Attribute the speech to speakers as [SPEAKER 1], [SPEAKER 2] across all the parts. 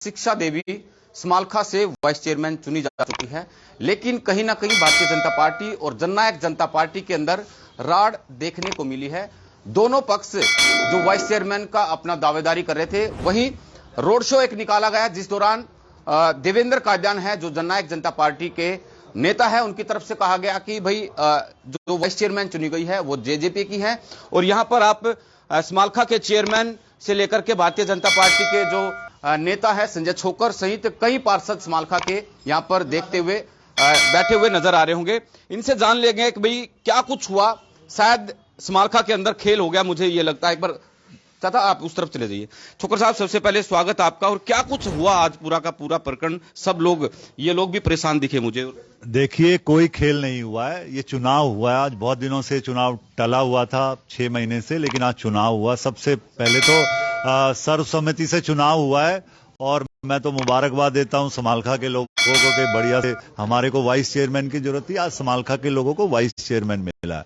[SPEAKER 1] शिक्षा देवी समालखा से vice chairman चुनी जा चुकी है, लेकिन कहीं ना कहीं भारतीय जनता पार्टी और जननायक जनता पार्टी के अंदर राड़ देखने को मिली है। दोनों पक्ष जो वाइस चेयरमैन का अपना दावेदारी कर रहे थे, वहीं रोड शो एक निकाला गया जिस दौरान देवेंद्र कादियान है जो जननायक जनता पार्टी के नेता है, उनकी तरफ से कहा गया कि भाई जो वाइस चेयरमैन चुनी गई है वो जेजेपी की है। और यहां पर आप समालखा के चेयरमैन से लेकर के भारतीय जनता पार्टी के जो नेता है संजय छोकर सहित कई पार्षद समालखा के यहां पर देखते हुए बैठे हुए नजर आ रहे होंगे। इनसे जान लेंगे कि भाई क्या कुछ हुआ। शायद समालखा के अंदर खेल हो गया, मुझे ये लगता है। एक बार चाचा आप उस तरफ चले जाइए। छोकर साहब, सबसे पहले स्वागत आपका। और क्या कुछ हुआ आज पूरा का पूरा प्रकरण, सब लोग ये लोग भी परेशान दिखे मुझे।
[SPEAKER 2] देखिए, कोई खेल नहीं हुआ है, ये चुनाव हुआ है। आज बहुत दिनों से चुनाव टला हुआ था, 6 महीने से, लेकिन आज चुनाव हुआ। सबसे पहले तो सर्वसम्मति से चुनाव हुआ है और मैं तो मुबारकबाद देता हूं समालखा के लोगों को कि बढ़िया से हमारे को वाइस चेयरमैन की जरूरत थी, आज समालखा के लोगों को वाइस चेयरमैन मिला है।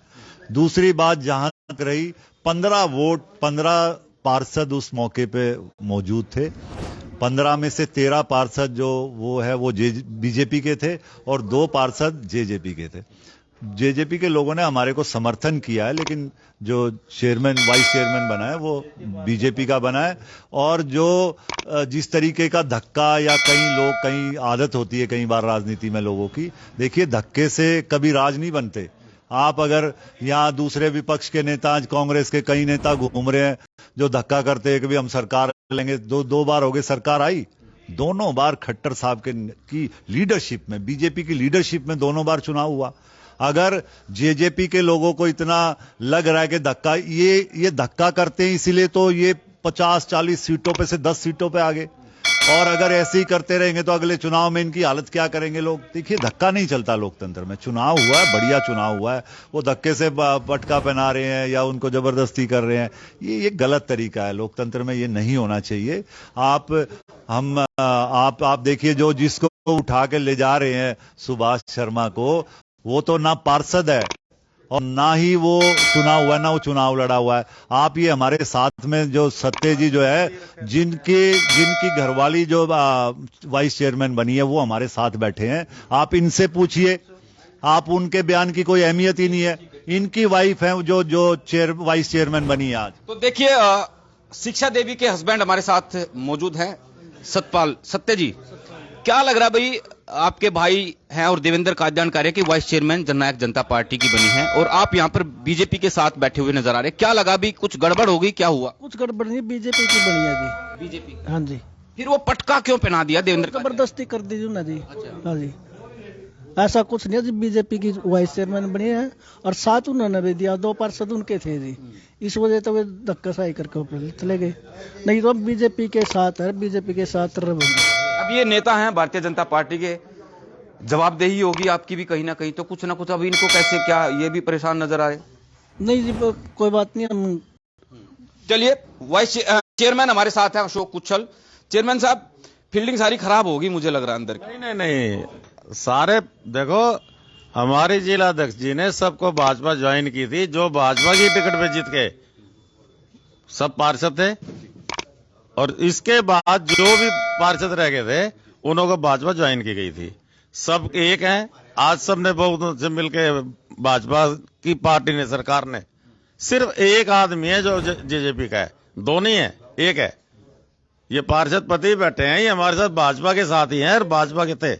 [SPEAKER 2] दूसरी बात जहां तक रही, 15 वोट, 15 पार्षद उस मौके पे मौजूद थे। 15 में से 13 पार्षद जो वो है वो बीजेपी के थे और 2 पार्षद जेजेपी के थे। जेजेपी के लोगों ने हमारे को समर्थन किया है, लेकिन जो चेयरमैन वाइस चेयरमैन बना है वो बीजेपी का बना है। और जो जिस तरीके का धक्का या कई आदत होती है कई बार राजनीति में लोगों की, देखिए धक्के से कभी राज नहीं बनते। आप अगर यहाँ दूसरे विपक्ष के नेता, आज कांग्रेस के कई नेता घूम रहे हैं जो धक्का करते हैं कि भी हम सरकार लेंगे। दो बार हो गए सरकार आई, दोनों बार खट्टर साहब की लीडरशिप में, बीजेपी की लीडरशिप में दोनों बार चुनाव हुआ। अगर जेजेपी के लोगों को इतना लग रहा है कि धक्का ये धक्का करते हैं इसीलिए तो ये 50-40 सीटों पे से 10 सीटों पे आ गए। और अगर ऐसे ही करते रहेंगे तो अगले चुनाव में इनकी हालत क्या करेंगे लोग। देखिए, धक्का नहीं चलता लोकतंत्र में। चुनाव हुआ है, बढ़िया चुनाव हुआ है, वो धक्के से पटका पहना रहे हैं या उनको जबरदस्ती कर रहे हैं, ये गलत तरीका है। लोकतंत्र में ये नहीं होना चाहिए। आप देखिए, जो जिसको उठा के ले जा रहे हैं सुभाष शर्मा को, वो तो ना पार्षद है और ना ही वो चुनाव हुआ, ना वो चुनाव लड़ा हुआ है। आप ये हमारे साथ में जो सत्य जी जो है, जिनकी घरवाली जो वाइस चेयरमैन बनी है, वो हमारे साथ बैठे हैं। आप इनसे पूछिए, आप उनके बयान की कोई अहमियत ही नहीं है। इनकी वाइफ है जो वाइस चेयरमैन बनी है आज।
[SPEAKER 1] तो देखिए, शिक्षा देवी के हस्बैंड हमारे साथ मौजूद हैं, सतपाल। सत्य जी, क्या लग रहा है भाई, आपके भाई हैं और देवेंद्र कादियान कह रहे हैं कि वाइस चेयरमैन जननायक जनता पार्टी की बनी है और आप यहां पर बीजेपी के साथ बैठे हुए नजर आ रहे हैं। क्या लगा भी कुछ गड़बड़ हो गई, क्या हुआ?
[SPEAKER 3] कुछ गड़बड़ नहीं, बीजेपी की बनी है जी।
[SPEAKER 1] बीजेपी?
[SPEAKER 3] हाँ जी।
[SPEAKER 1] फिर वो पटका क्यों पहना दिया देवेंद्र?
[SPEAKER 3] जबरदस्ती कर दी ना जी। हाँ जी, ऐसा कुछ नहीं है जी। बीजेपी की वाइस चेयरमैन बनी है और साथ उन्होंने भी दिया, 2 पार्षद उनके थे जी। इस वजह तो वे धक्काशाही करके चले गए, नहीं तो बीजेपी के साथ है, बीजेपी के साथ रहेंगे।
[SPEAKER 1] अब ये नेता हैं भारतीय जनता पार्टी के, जवाबदेही होगी आपकी भी कहीं ना कहीं, तो कुछ ना कुछ अभी इनको कैसे, क्या ये भी परेशान नजर आ रहे?
[SPEAKER 3] नहीं जी, कोई बात नहीं। हम
[SPEAKER 1] चलिए, वाइस चेयरमैन हमारे साथ है अशोक कुच्छल। चेयरमैन साहब, फील्डिंग सारी खराब होगी मुझे लग रहा है अंदर की।
[SPEAKER 4] नहीं, सारे देखो, हमारे जिला अध्यक्ष जी ने सबको भाजपा ज्वाइन की थी। जो भाजपा की टिकट पे जीत के सब पार्षद थे और इसके बाद जो भी पार्षद रह गए थे उन्हों को भाजपा ज्वाइन की गई थी। सब एक हैं। आज सबने बहुत से मिलके भाजपा की पार्टी ने, सरकार ने, सिर्फ एक आदमी है जो जेजेपी का है, 2 नहीं है, 1 है। ये पार्षद पति बैठे हैं, ये हमारे साथ भाजपा के साथ ही हैं और भाजपा के थे।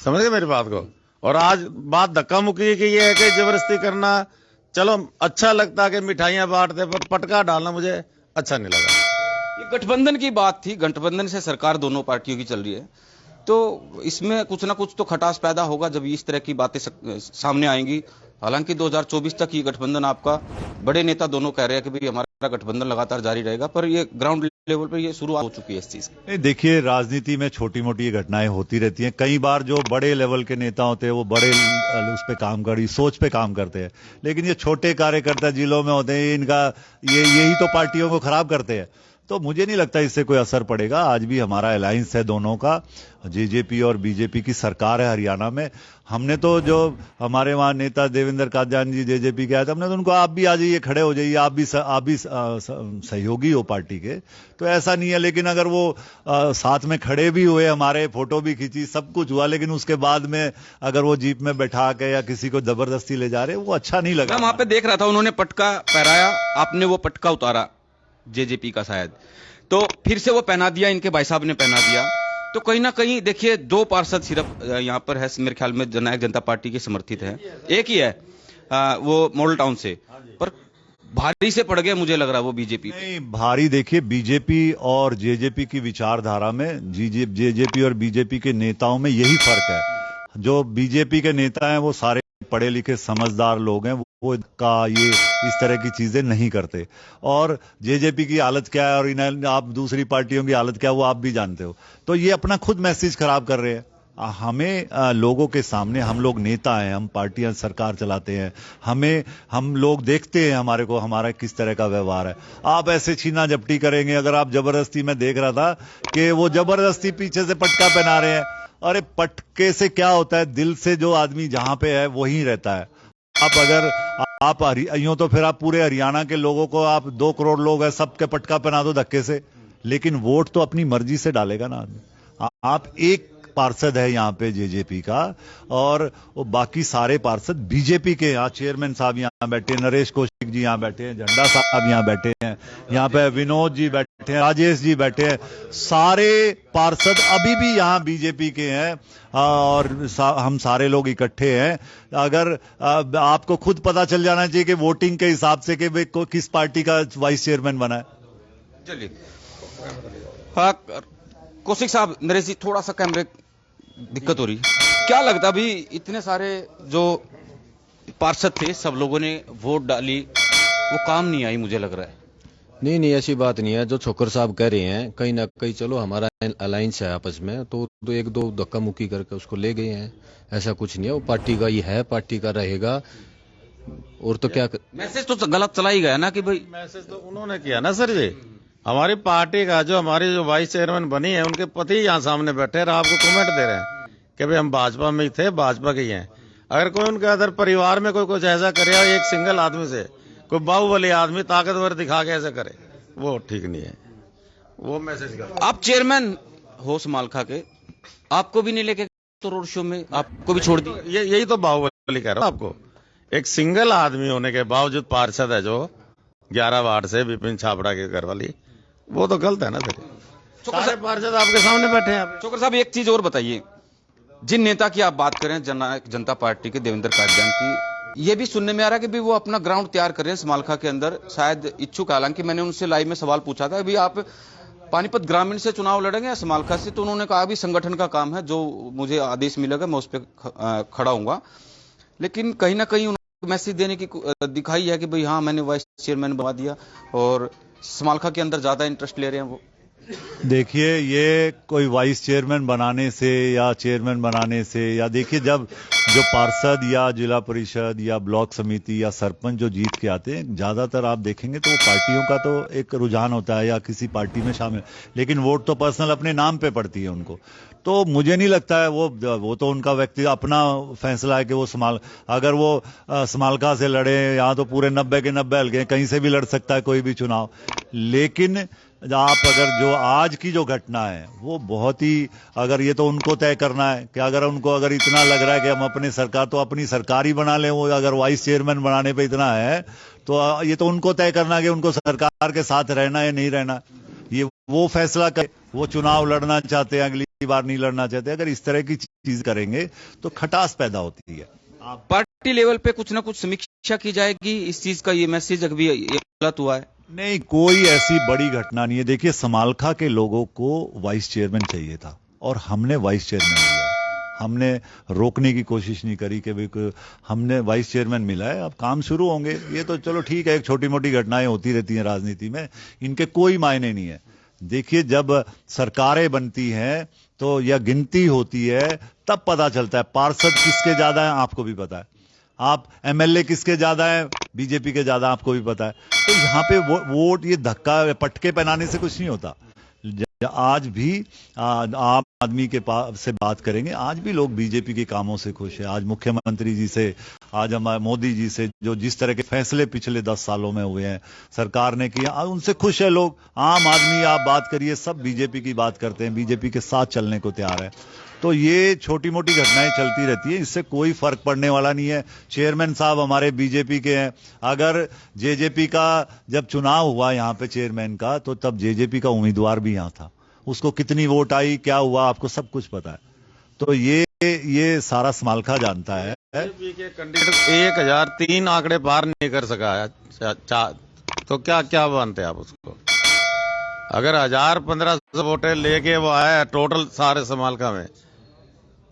[SPEAKER 4] समझ गए मेरी बात को? और आज बात धक्का मुक्की की ये है कि जबरदस्ती करना, चलो अच्छा लगता कि मिठाइयां बांटते, पर पटका डालना मुझे अच्छा नहीं लगा।
[SPEAKER 1] ये गठबंधन की बात थी, गठबंधन से सरकार दोनों पार्टियों की चल रही है, तो इसमें कुछ ना कुछ तो खटास पैदा होगा जब इस तरह की बातें सामने आएंगी। हालांकि 2024 तक ये गठबंधन आपका, बड़े नेता दोनों कह रहे हैं कि भाई हमारा गठबंधन लगातार जारी रहेगा, पर ये ग्राउंड लेवल पर ये शुरुआत हो चुकी है इस चीज की।
[SPEAKER 2] देखिए, राजनीति में छोटी मोटी घटनाएं होती रहती हैं। कई बार जो बड़े लेवल के नेता होते हैं वो बड़े उस पे काम सोच पे काम करते हैं, लेकिन ये छोटे कार्यकर्ता जिलों में होते हैं, इनका यही तो पार्टियों को खराब करते हैं। तो मुझे नहीं लगता इससे कोई असर पड़ेगा। आज भी हमारा अलायंस है दोनों का, जेजेपी और बीजेपी की सरकार है हरियाणा में। हमने तो जो हमारे वहां नेता देवेंद्र कादयान जी जेजेपी के आए थे, हमने तो उनको आप भी आ जाइए, खड़े हो जाइए, आप भी सहयोगी हो पार्टी के, तो ऐसा नहीं है। लेकिन अगर वो साथ में खड़े भी हुए, हमारे फोटो भी खींची, सब कुछ हुआ, लेकिन उसके बाद में अगर वो जीप में बैठा के या किसी को जबरदस्ती ले जा रहे, वो अच्छा नहीं लगा।
[SPEAKER 1] मैं वहां पे देख रहा था, उन्होंने पटका पहराया, आपने वो पटका उतारा जेजेपी का शायद, तो फिर से वो पहना दिया, इनके भाई साहब ने पहना दिया। तो कहीं ना कहीं देखिए, 2 पार्षद सिर्फ यहाँ पर है मेरे ख्याल में जननायक जनता पार्टी के समर्थित है, एक ही है वो मॉडल टाउन से, पर भारी से पड़ गए मुझे लग रहा है वो बीजेपी।
[SPEAKER 2] नहीं भारी, देखिए बीजेपी और जेजेपी की विचारधारा में, जेजेपी और बीजेपी के नेताओं में यही फर्क है। जो बीजेपी के नेता हैं वो सारे पढ़े लिखे समझदार लोग हैं, वो का ये इस तरह की चीजें नहीं करते। और जेजेपी की हालत क्या है और इन्हें आप दूसरी पार्टियों की हालत क्या है वो आप भी जानते हो। तो ये अपना खुद मैसेज खराब कर रहे हैं। हमें लोगों के सामने, हम लोग नेता हैं, हम पार्टियां सरकार चलाते हैं, हम लोग देखते हैं हमारे को, हमारा किस तरह का व्यवहार है। आप ऐसे छीना झपटी करेंगे, अगर आप जबरदस्ती, मैं देख रहा था कि वो जबरदस्ती पीछे से पटका पहना रहे हैं। अरे पटके से क्या होता है, दिल से जो आदमी जहां पे है वहीं रहता है। आप अगर आप यूं तो फिर आप पूरे हरियाणा के लोगों को, आप 2 करोड़ लोग हैं, सबके पटका पहना दो धक्के से, लेकिन वोट तो अपनी मर्जी से डालेगा ना आदमी। आप एक पार्षद है यहाँ पे जेजेपी का, और वो बाकी सारे पार्षद बीजेपी के। यहाँ चेयरमैन साहब यहाँ बैठे हैं, नरेश कौशिक जी यहाँ बैठे हैं, झंडा साहब यहाँ बैठे हैं, यहाँ पे विनोद जी बैठे हैं, राजेश जी बैठे हैं, सारे पार्षद अभी भी यहाँ बीजेपी के हैं, और हम सारे लोग इकट्ठे हैं। अगर आपको खुद पता चल जाना चाहिए कि वोटिंग के हिसाब से कि किस पार्टी का वाइस चेयरमैन बना है।
[SPEAKER 1] चलिए कौशिक साहब, नरेश जी, थोड़ा सा कैमरे दिक्कत हो रही, क्या लगता अभी इतने सारे जो पार्षद थे, सब लोगों ने वोट डाली, वो काम नहीं आई, मुझे लग रहा है।
[SPEAKER 5] नहीं, ऐसी बात नहीं है। जो छोकर साहब कह रहे हैं, कहीं ना कहीं चलो हमारा अलायंस है आपस में, तो 1-2 धक्का मुक्की करके उसको ले गए हैं, ऐसा कुछ नहीं है। वो पार्टी का ही है, पार्टी का रहेगा। और तो क्या
[SPEAKER 1] मैसेज तो गलत चला ही गया ना कि भाई,
[SPEAKER 4] मैसेज तो उन्होंने किया ना सर जी। हमारी पार्टी का जो हमारी जो वाइस चेयरमैन बनी है, उनके पति यहाँ सामने बैठे हैं, आपको कमेंट दे रहे हैं कि भाई हम भाजपा में ही थे, भाजपा के ही हैं। अगर कोई उनके अदर परिवार में कोई कुछ ऐसा करे, एक सिंगल आदमी से कोई बाहुबली आदमी ताकतवर दिखा के ऐसा करे, वो ठीक नहीं है। वो मैसेज कर,
[SPEAKER 1] आप चेयरमैन हो समालखा के, आपको भी नहीं लेके तो रोड शो में आपको भी छोड़ दिया।
[SPEAKER 4] यही तो बाहुबली कह रहा हूँ आपको। एक सिंगल आदमी होने के बावजूद पार्षद है जो 11 वार्ड से, विपिन छाबड़ा के घर वाली, वो तो गलत है ना सर। सारे पार्षद आपके सामने बैठे हैं।
[SPEAKER 1] चोकर साहब, एक चीज और बताइए, जिन नेता की आप बात करें, जननायक जनता पार्टी के देवेंद्र कादयान की, ये भी सुनने में आ रहा है कि भी वो अपना ग्राउंड तैयार कर रहे हैं समालखा के अंदर, शायद इच्छुक। हालांकि मैंने उनसे लाइव में सवाल पूछा था, अभी आप पानीपत ग्रामीण से चुनाव लड़ेंगे या समालखा से, तो उन्होंने कहा भी संगठन का काम है, जो मुझे आदेश मिलेगा मैं उस पर खड़ा हूंगा। लेकिन कहीं ना कहीं उन्होंने मैसेज देने की दिखाई है कि भाई हाँ, मैंने वाइस चेयरमैन बना दिया, और समालखा के अंदर ज्यादा इंटरेस्ट ले रहे हैं वो।
[SPEAKER 2] देखिए, ये कोई वाइस चेयरमैन बनाने से या चेयरमैन बनाने से, या देखिए जब जो पार्षद या जिला परिषद या ब्लॉक समिति या सरपंच जो जीत के आते हैं, ज्यादातर आप देखेंगे तो वो पार्टियों का तो एक रुझान होता है या किसी पार्टी में शामिल, लेकिन वोट तो पर्सनल अपने नाम पे पड़ती है उनको। तो मुझे नहीं लगता है वो तो उनका व्यक्ति अपना फैसला है कि वो अगर वो समालखा से लड़े, यहाँ तो पूरे 90 के 90 हल्के, कहीं से भी लड़ सकता है कोई भी चुनाव। लेकिन आप अगर जो आज की जो घटना है वो बहुत ही, अगर ये तो उनको तय करना है कि अगर इतना लग रहा है कि हम अपनी सरकार, तो अपनी सरकार ही बना लें। वो अगर वाइस चेयरमैन बनाने पे इतना है तो ये तो उनको तय करना है कि उनको सरकार के साथ रहना है नहीं रहना। ये वो फैसला करे, वो चुनाव लड़ना चाहते हैं, अगली बार नहीं लड़ना चाहते। अगर इस तरह की चीज करेंगे तो खटास पैदा होती है।
[SPEAKER 1] पार्टी लेवल पे कुछ ना कुछ समीक्षा की जाएगी इस चीज का, ये मैसेज अभी गलत हुआ है।
[SPEAKER 2] नहीं, कोई ऐसी बड़ी घटना नहीं है। देखिए, समालखा के लोगों को वाइस चेयरमैन चाहिए था और हमने वाइस चेयरमैन लिया। हमने रोकने की कोशिश नहीं करी कि भाई हमने वाइस चेयरमैन मिला है, अब काम शुरू होंगे। ये तो चलो ठीक है, एक छोटी मोटी घटनाएं होती रहती हैं राजनीति में, इनके कोई मायने नहीं है। देखिए, जब सरकारें बनती हैं तो या गिनती होती है तब पता चलता है पार्षद किसके ज्यादा हैं, आपको भी पता है। आप एमएलए किसके ज्यादा है, बीजेपी के ज्यादा, आपको भी पता है। तो यहाँ पे वोट ये धक्का पटके पहनाने से कुछ नहीं होता। आज भी आम आदमी के पास से बात करेंगे, आज भी लोग बीजेपी के कामों से खुश है। आज मुख्यमंत्री जी से, आज हमारे मोदी जी से जो जिस तरह के फैसले पिछले 10 सालों में हुए हैं, सरकार ने किया, उनसे खुश है लोग। आम आदमी आप बात करिए, सब बीजेपी की बात करते हैं, बीजेपी के साथ चलने को तैयार है। तो ये छोटी मोटी घटनाएं चलती रहती है, इससे कोई फर्क पड़ने वाला नहीं है। चेयरमैन साहब हमारे बीजेपी के हैं। अगर जेजेपी का जब चुनाव हुआ यहाँ पे चेयरमैन का, तो तब जेजेपी का उम्मीदवार भी यहाँ था। उसको कितनी वोट आई, क्या हुआ, आपको सब कुछ पता है। तो ये सारा स्मालखा जानता है।
[SPEAKER 4] बीजेपी के कैंडिडेट 1003 आंकड़े पार नहीं कर सका है, तो क्या मानते हैं आप उसको? अगर 1000-1500 वोटें लेके वो आया टोटल सारे स्मालखा में,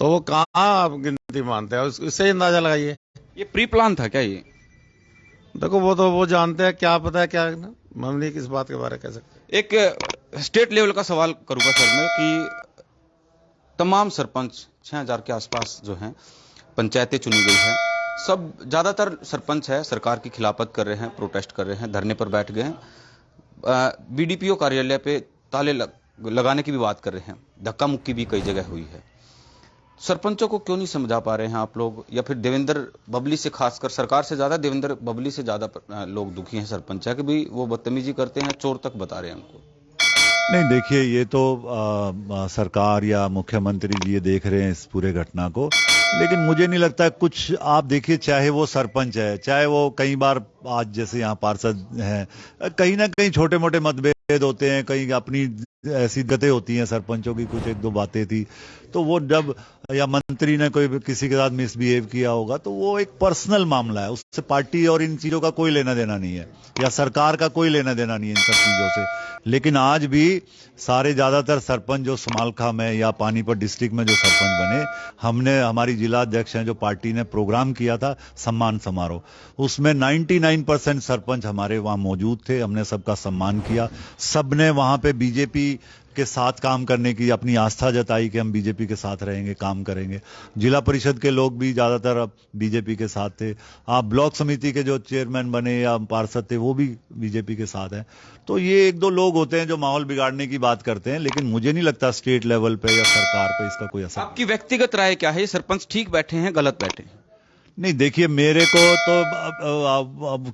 [SPEAKER 4] तो वो कहाँ आप गिनती मानते हैं? इससे अंदाजा लगाइए।
[SPEAKER 1] ये प्री प्लान था क्या ये?
[SPEAKER 4] देखो वो जानते हैं, क्या पता है क्या हम नहीं किस बात के बारे में कह सकते।
[SPEAKER 1] एक स्टेट लेवल का सवाल करूंगा सर मैं कि तमाम सरपंच 6000 के आसपास जो हैं, पंचायतें चुनी गई हैं, सब ज्यादातर सरपंच है सरकार की खिलाफत कर रहे हैं, प्रोटेस्ट कर रहे हैं, धरने पर बैठ गए हैं, बीडीपीओ कार्यालय पे ताले लगाने की भी बात कर रहे हैं, धक्का मुक्की भी कई जगह हुई है। सरपंचों को क्यों नहीं समझा पा रहे हैं आप लोग? या फिर देवेंद्र बबली से, खासकर सरकार से ज्यादा देवेंद्र बबली से ज्यादा लोग दुखी हैं सरपंच है कि भाई वो बदतमीजी करते हैं, चोर तक बता रहे हैं उनको?
[SPEAKER 2] नहीं, देखिए, ये तो सरकार या मुख्यमंत्री जी ये देख रहे हैं इस पूरे घटना को, लेकिन मुझे नहीं लगता कुछ। आप देखिए, चाहे वो सरपंच है, चाहे वो कई बार आज जैसे यहाँ पार्षद हैं, कहीं ना कहीं छोटे मोटे मतभेद होते हैं, कहीं अपनी ऐसी गतें होती हैं सरपंचों की, कुछ एक दो बातें थी, तो वो जब या मंत्री ने कोई किसी के साथ मिसबिहेव किया होगा, तो वो एक पर्सनल मामला है, उससे पार्टी और इन चीजों का कोई लेना देना नहीं है, या सरकार का कोई लेना देना नहीं है इन सब चीजों से। लेकिन आज भी सारे ज्यादातर सरपंच जो स्मालखा में या पानीपत डिस्ट्रिक्ट में जो सरपंच बने, हमने, हमारी जिला अध्यक्ष हैं जो पार्टी ने प्रोग्राम किया था सम्मान समारोह, उसमें 99% सरपंच हमारे वहां मौजूद थे। हमने सबका सम्मान किया, सबने वहां पे बीजेपी के साथ काम करने की अपनी आस्था जताई कि हम बीजेपी के साथ रहेंगे, काम करेंगे। जिला परिषद के लोग भी ज्यादातर अब बीजेपी के साथ थे। आप ब्लॉक समिति के जो चेयरमैन बने या पार्षद थे, वो भी बीजेपी के साथ हैं। तो ये एक दो लोग होते हैं जो माहौल बिगाड़ने की बात करते हैं, लेकिन मुझे नहीं लगता स्टेट लेवल पे या सरकार पे इसका कोई असर।
[SPEAKER 1] आपकी व्यक्तिगत राय क्या है? ये सरपंच ठीक बैठे हैं, गलत बैठे हैं?
[SPEAKER 2] नहीं, देखिए, मेरे को तो अब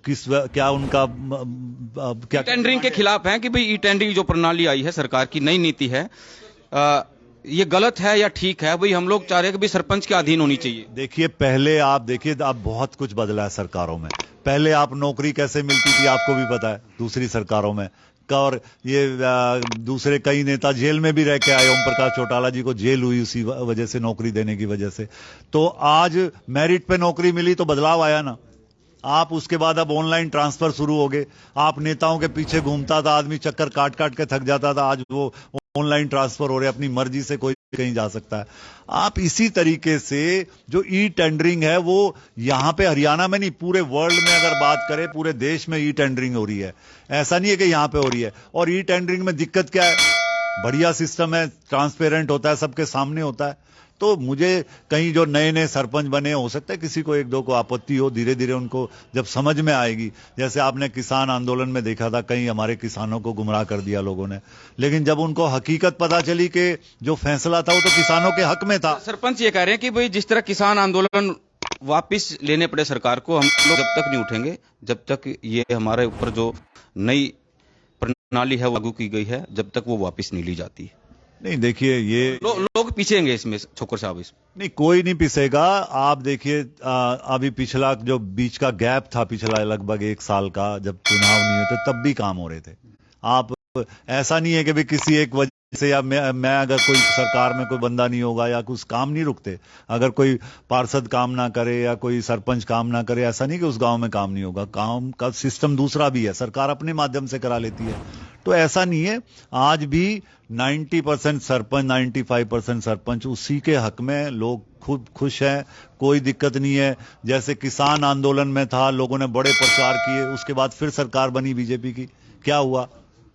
[SPEAKER 2] क्या उनका क्या
[SPEAKER 1] टेंडरिंग के खिलाफ हैं कि भाई ई टेंडरिंग जो प्रणाली आई है, सरकार की नई नीति है, ये गलत है या ठीक है? भाई हम लोग चाह रहे हैं कि भाई सरपंच के अधीन होनी चाहिए।
[SPEAKER 2] देखिए, पहले आप देखिए, अब बहुत कुछ बदला है सरकारों में। पहले आप नौकरी कैसे मिलती थी आपको भी पता है, दूसरी सरकारों में। और ये दूसरे कई नेता जेल में भी रह के आए, ओम प्रकाश चौटाला जी को जेल हुई उसी वजह से, नौकरी देने की वजह से। तो आज मेरिट पे नौकरी मिली तो बदलाव आया ना। आप उसके बाद अब ऑनलाइन ट्रांसफर शुरू हो गए। आप नेताओं के पीछे घूमता था आदमी, चक्कर काट काट के थक जाता था, आज वो ऑनलाइन ट्रांसफर हो रहे, अपनी मर्जी से कोई कहीं जा सकता है। आप इसी तरीके से जो ई टेंडरिंग है, वो यहां पे हरियाणा में नहीं, पूरे वर्ल्ड में अगर बात करें, पूरे देश में ई टेंडरिंग हो रही है। ऐसा नहीं है कि यहां पे हो रही है। और ई टेंडरिंग में दिक्कत क्या है? बढ़िया सिस्टम है, ट्रांसपेरेंट होता है, सबके सामने होता है। तो मुझे कहीं जो नए नए सरपंच बने, हो सकता है किसी को एक दो को आपत्ति हो, धीरे धीरे उनको जब समझ में आएगी। जैसे आपने किसान आंदोलन में देखा था, कहीं हमारे किसानों को गुमराह कर दिया लोगों ने, लेकिन जब उनको हकीकत पता चली कि जो फैसला था वो तो किसानों के हक में था।
[SPEAKER 1] सरपंच ये कह रहे हैं कि भाई जिस तरह किसान आंदोलन वापिस लेने पड़े सरकार को, हम लोग जब तक नहीं उठेंगे, जब तक ये हमारे ऊपर जो नई प्रणाली है लागू की गई है, जब तक वो वापिस नहीं ली जाती।
[SPEAKER 2] नहीं, देखिए, ये
[SPEAKER 1] लोग पीछेंगे इसमें, छोकर साहब इसमें।
[SPEAKER 2] नहीं, कोई नहीं पिसेगा। आप देखिए, अभी पिछला जो बीच का गैप था, पिछला लगभग 1 साल का, जब चुनाव नहीं हुए थे, तब भी काम हो रहे थे। आप ऐसा नहीं है कि भी किसी एक वजह से, या मैं अगर कोई सरकार में कोई बंदा नहीं होगा या कुछ काम नहीं रुकते, अगर कोई पार्षद काम ना करे या कोई सरपंच काम ना करे, ऐसा नहीं कि उस गांव में काम नहीं होगा। काम का सिस्टम दूसरा भी है, सरकार अपने माध्यम से करा लेती है। तो ऐसा नहीं है। आज भी 90% सरपंच, 95% सरपंच उसी के हक में, लोग खुद खुश हैं, कोई दिक्कत नहीं है। जैसे किसान आंदोलन में था, लोगों ने बड़े प्रचार किए, उसके बाद फिर सरकार बनी बीजेपी की, क्या हुआ?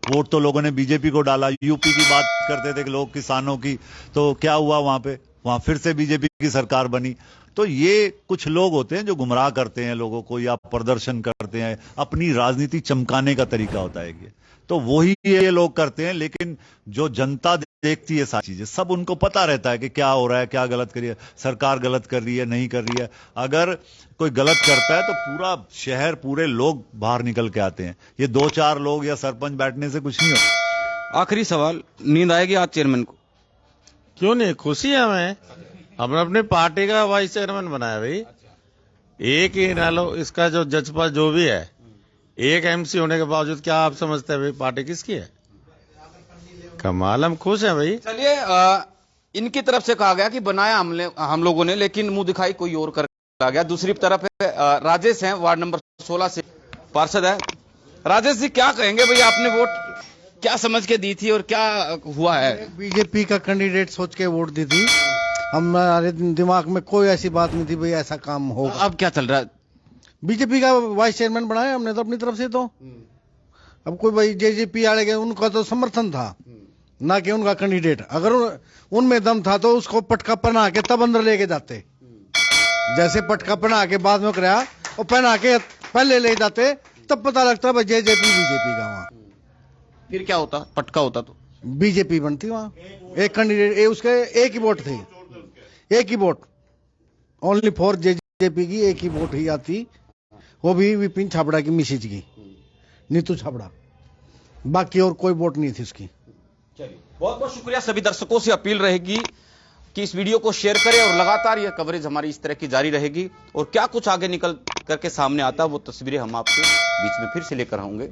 [SPEAKER 2] वोट तो लोगों ने बीजेपी को डाला। यूपी की बात करते थे कि लोग किसानों की, तो क्या हुआ वहां पे? वहां फिर से बीजेपी की सरकार बनी। तो ये कुछ लोग होते हैं जो गुमराह करते हैं लोगों को या प्रदर्शन करते हैं, अपनी राजनीति चमकाने का तरीका होता है ये, तो वही ये लोग करते हैं। लेकिन जो जनता देखती है सारी चीजें, सब उनको पता रहता है कि क्या हो रहा है, क्या गलत कर रही है सरकार, गलत कर रही है नहीं कर रही है। अगर कोई गलत करता है तो पूरा शहर, पूरे लोग बाहर निकल के आते हैं। ये 2-4 लोग या सरपंच बैठने से कुछ नहीं होता।
[SPEAKER 1] आखिरी सवाल, नींद आएगी आज चेयरमैन को?
[SPEAKER 4] क्यों नहीं, खुशी है हमें। हमने अपनी पार्टी का वाइस चेयरमैन बनाया भाई। एक ही ना लो, इसका जो जज्बा जो भी है, एक एमसी होने के बावजूद क्या आप समझते हैं भाई पार्टी किसकी है? कमाल, हम खुश हैं भाई।
[SPEAKER 1] चलिए, इनकी तरफ से कहा गया कि बनाया हम लोगों ने, लेकिन मुंह दिखाई कोई और कर आ गया। दूसरी तरफ है राजेश हैं, वार्ड नंबर 16 से पार्षद है। राजेश जी, क्या कहेंगे भाई, आपने वोट क्या समझ के दी थी और क्या हुआ है?
[SPEAKER 6] बीजेपी का कैंडिडेट सोच के वोट दी थी। हमारे दिमाग में कोई ऐसी बात नहीं थी भाई ऐसा काम होगा।
[SPEAKER 1] अब क्या चल रहा है?
[SPEAKER 6] बीजेपी का वाइस चेयरमैन बनाया हमने तो अपनी तरफ से। तो अब कोई भाई जेजेपी वाले उनका तो समर्थन था, ना कि उनका कैंडिडेट। अगर उनमें दम था तो उसको पटका पहना के तब अंदर लेके जाते। जैसे पटका पहना के बाद में कराया और पहना के पहले ले जाते, तब पता लगता है जेजेपी बीजेपी का। वहां
[SPEAKER 1] फिर क्या होता? पटका होता तो
[SPEAKER 6] बीजेपी बनती। वहां एक कैंडिडेट, उसके एक ही वोट थे, एक ही वोट, ओनली फॉर जेजेपी की एक ही वोट ही आती, वो भी विपिन छाबड़ा की मिसेज की, नीतू छाबड़ा। बाकी और कोई वोट नहीं थी उसकी।
[SPEAKER 1] चलिए, बहुत बहुत शुक्रिया। सभी दर्शकों से अपील रहेगी कि इस वीडियो को शेयर करें और लगातार यह कवरेज हमारी इस तरह की जारी रहेगी। और क्या कुछ आगे निकल करके सामने आता, वो तस्वीरें हम आपके बीच में फिर से लेकर आएंगे।